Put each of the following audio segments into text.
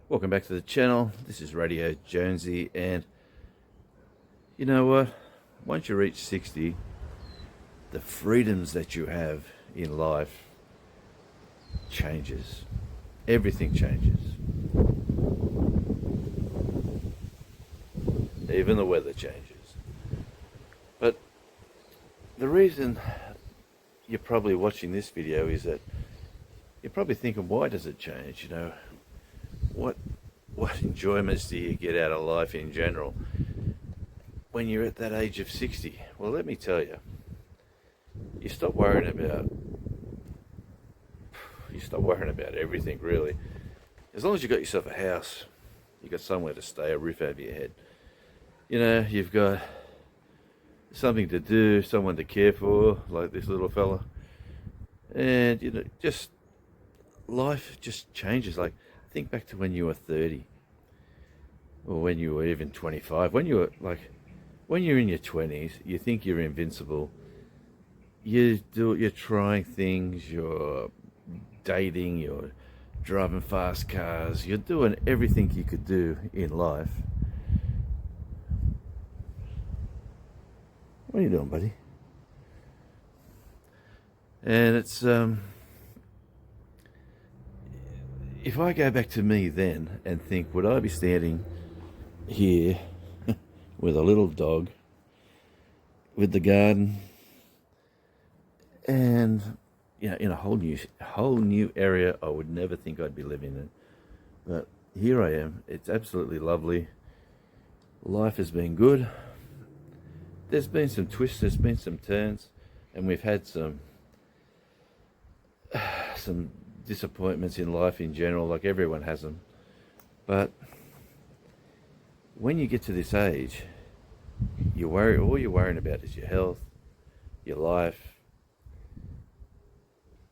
Welcome back to the channel. This is Radio Jonesy, and you know what? Once you reach 60, the freedoms that you have in life changes. Everything changes. Even the weather changes. But the reason you're probably watching this video is that you're probably thinking, why does it change? You know, what enjoyments do you get out of life in general when you're at that age of 60? Well, let me tell you, you stop worrying about everything, really. As long as you've got yourself a house, you've got somewhere to stay, a roof over your head, you know, you've got something to do, someone to care for, like this little fella, and you know, just life just changes. Like, think back to when you were 30, or when you were even 25. When you're in your 20s, you think you're invincible. You're trying things, you're dating, you're driving fast cars, you're doing everything you could do in life. What are you doing, buddy? And it's if I go back to me then and think, would I be standing here with a little dog, with the garden, and you know, in a whole new area I would never think I'd be living in. But here I am. It's absolutely lovely. Life has been good. There's been some twists, there's been some turns, and we've had some disappointments in life in general, like everyone has them. But when you get to this age, all you're worrying about is your health, your life.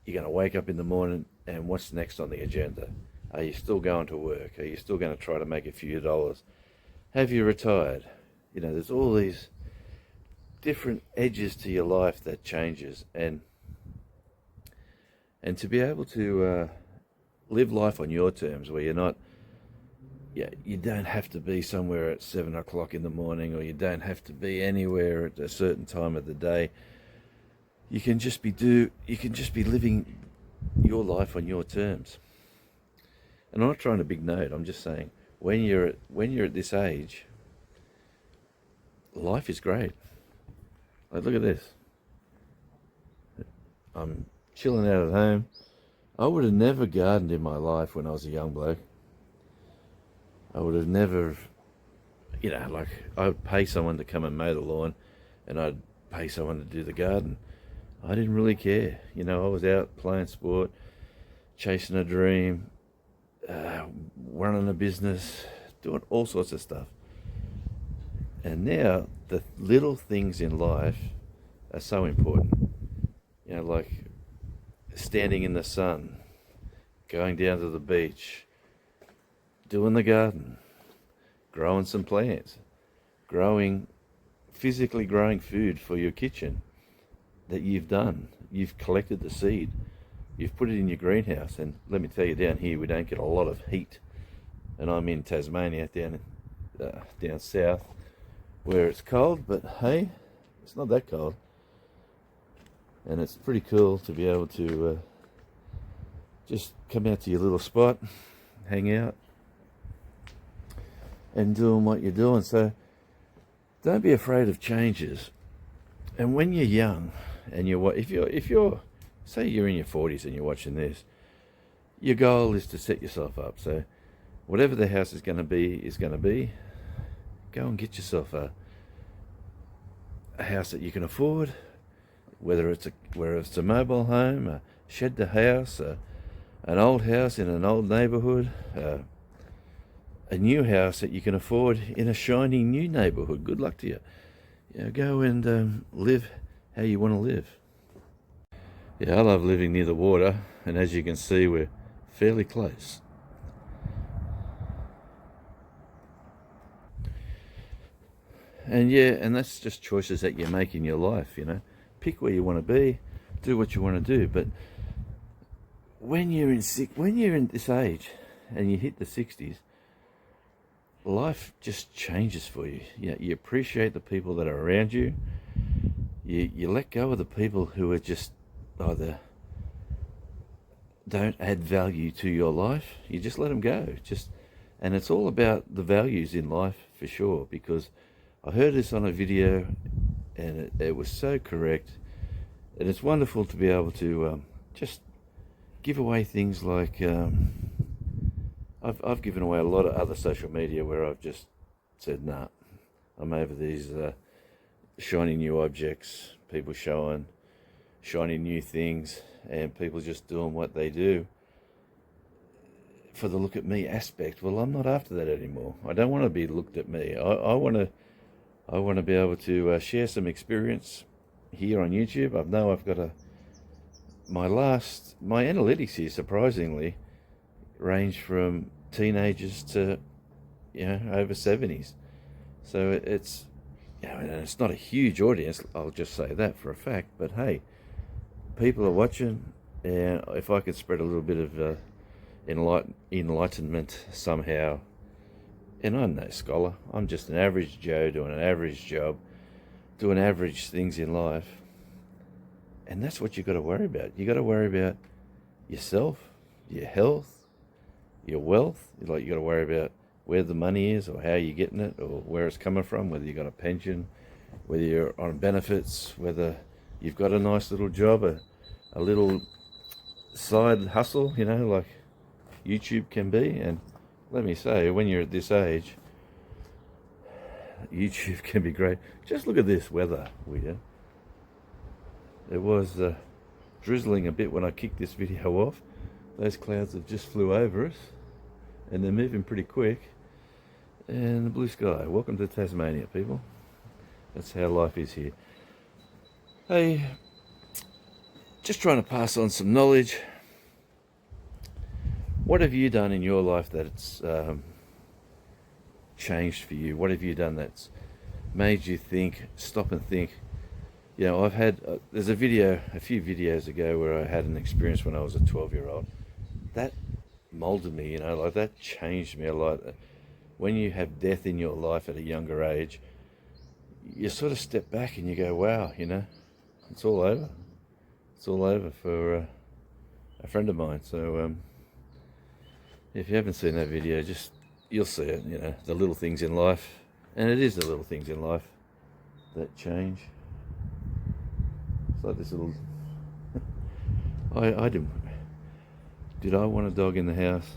You're going to wake up in the morning, and what's next on the agenda? Are you still going to work? Are you still going to try to make a few dollars? Have you retired? You know, there's all these different edges to your life that changes, and to be able to live life on your terms, where you're not, you don't have to be somewhere at 7 o'clock in the morning, or you don't have to be anywhere at a certain time of the day. You can just be living your life on your terms. And I'm not trying to big note. I'm just saying, when you're at this age, life is great. Like, look at this. I'm chilling out at home. I would have never gardened in my life when I was a young bloke. I would have never, you know, like, I would pay someone to come and mow the lawn, and I'd pay someone to do the garden. I didn't really care. You know, I was out playing sport, chasing a dream, running a business, doing all sorts of stuff. And now the little things in life are so important. You know, like standing in the sun, going down to the beach, doing the garden, growing some plants, physically growing food for your kitchen that you've done. You've collected the seed, you've put it in your greenhouse. And let me tell you, down here we don't get a lot of heat, and I'm in Tasmania, down south, where it's cold, but hey, it's not that cold. And it's pretty cool to be able to just come out to your little spot, hang out, and doing what you're doing. So don't be afraid of changes. And when you're young, and if you're say you're in your 40s and you're watching this, your goal is to set yourself up. So whatever the house is going to be. Go and get yourself a house that you can afford, whether it's a mobile home, a shed to house, an old house in an old neighbourhood, a new house that you can afford in a shiny new neighbourhood. Good luck to you. You know, go and live how you want to live. Yeah, I love living near the water, and as you can see, we're fairly close. And yeah, and that's just choices that you make in your life, you know. Pick where you want to be, do what you want to do. But when you're in this age, and you hit the 60s, life just changes for you. You appreciate the people that are around you. You let go of the people who are just either don't add value to your life. You just let them go. And it's all about the values in life for sure, because I heard this on a video and it was so correct. And it's wonderful to be able to just give away things like I've given away a lot of other social media where I've just said, nah, I'm over these shiny new objects, people showing shiny new things, and people just doing what they do for the look at me aspect. Well, I'm not after that anymore. I don't want to be looked at me. I want to be able to share some experience here on YouTube. I know I've got my analytics here surprisingly range from teenagers to over 70s. So it's it's not a huge audience, I'll just say that for a fact, but hey, people are watching, and if I could spread a little bit of enlightenment somehow. And I'm no scholar, I'm just an average Joe doing an average job, doing average things in life. And that's what you got to worry about. You got to worry about yourself, your health, your wealth. You got to worry about where the money is, or how you're getting it, or where it's coming from, whether you got a pension, whether you're on benefits, whether you've got a nice little job, a little side hustle, like YouTube can be. And let me say, when you're at this age, YouTube can be great. Just look at this weather, will you? It was drizzling a bit when I kicked this video off. Those clouds have just flew over us, and they're moving pretty quick. And the blue sky. Welcome to Tasmania, people. That's how life is here. Hey, just trying to pass on some knowledge. What have you done in your life that's changed for you? What have you done that's made you stop and think? I've had, there's a few videos ago where I had an experience when I was a 12-year-old. That molded me, that changed me a lot. When you have death in your life at a younger age, you sort of step back and you go, wow, it's all over. It's all over for a friend of mine. So if you haven't seen that video, you'll see it, the little things in life. And it is the little things in life that change. It's like this little... I did I want a dog in the house?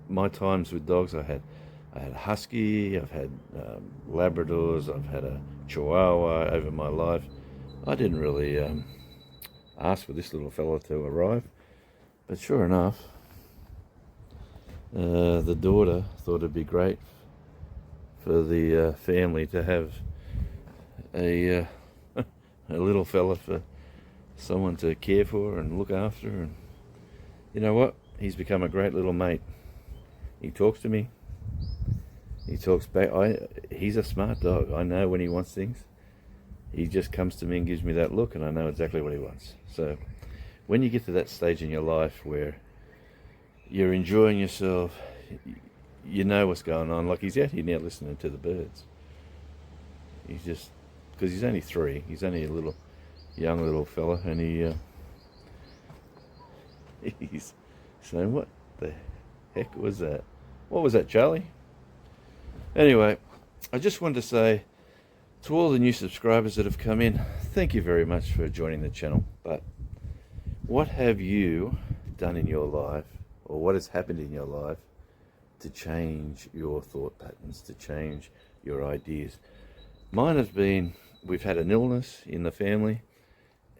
My times with dogs, I had a husky, I've had Labradors, I've had a Chihuahua over my life. I didn't really ask for this little fella to arrive, but sure enough, the daughter thought it'd be great for the family to have a little fella for someone to care for and look after. And you know what? He's become a great little mate. He talks to me. He talks back. He's a smart dog. I know when he wants things. He just comes to me and gives me that look, and I know exactly what he wants. So when you get to that stage in your life where you're enjoying yourself, you know what's going on. Like, he's out here now listening to the birds. He's just, because he's only 3. He's only a young little fella, and he's saying, what the heck was that? What was that, Charlie? Anyway, I just wanted to say to all the new subscribers that have come in, thank you very much for joining the channel. But what have you done in your life, or what has happened in your life to change your thought patterns, to change your ideas? Mine has been, we've had an illness in the family,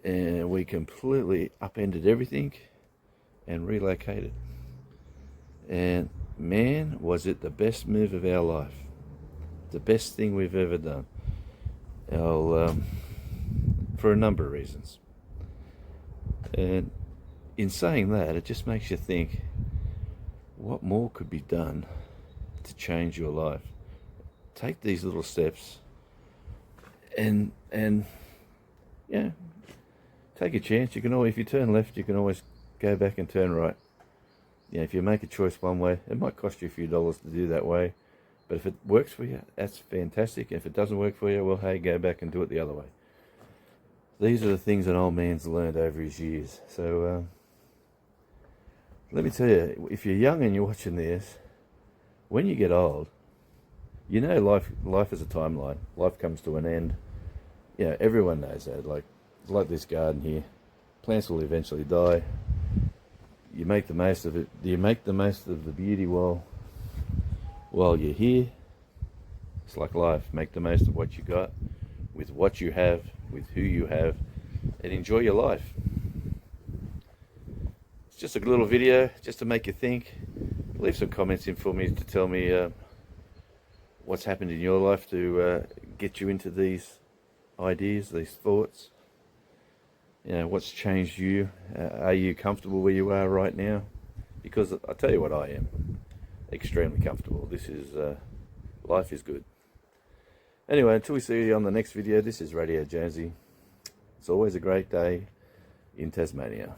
and we completely upended everything and relocated. And man, was it the best move of our life. The best thing we've ever done. For a number of reasons. And in saying that, it just makes you think, what more could be done to change your life? Take these little steps and take a chance. You can always, if you turn left, you can always go back and turn right. You know, if you make a choice one way, it might cost you a few dollars to do that way. But if it works for you, that's fantastic. If it doesn't work for you, well, hey, go back and do it the other way. These are the things an old man's learned over his years. So let me tell you, if you're young and you're watching this, when you get old, you know life is a timeline. Life comes to an end. You know, everyone knows that. Like this garden here, plants will eventually die. You make the most of it. You make the most of the beauty while you're here. It's like life. Make the most of what you got, with what you have, with who you have, and enjoy your life. It's just a little video, just to make you think. Leave some comments in for me to tell me what's happened in your life to get you into these ideas, these thoughts. You know, what's changed you? Are you comfortable where you are right now? Because I tell you what, I am extremely comfortable. This is life is good. Anyway, until we see you on the next video, this is Radio Jonesy. It's always a great day in Tasmania.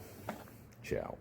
Ciao.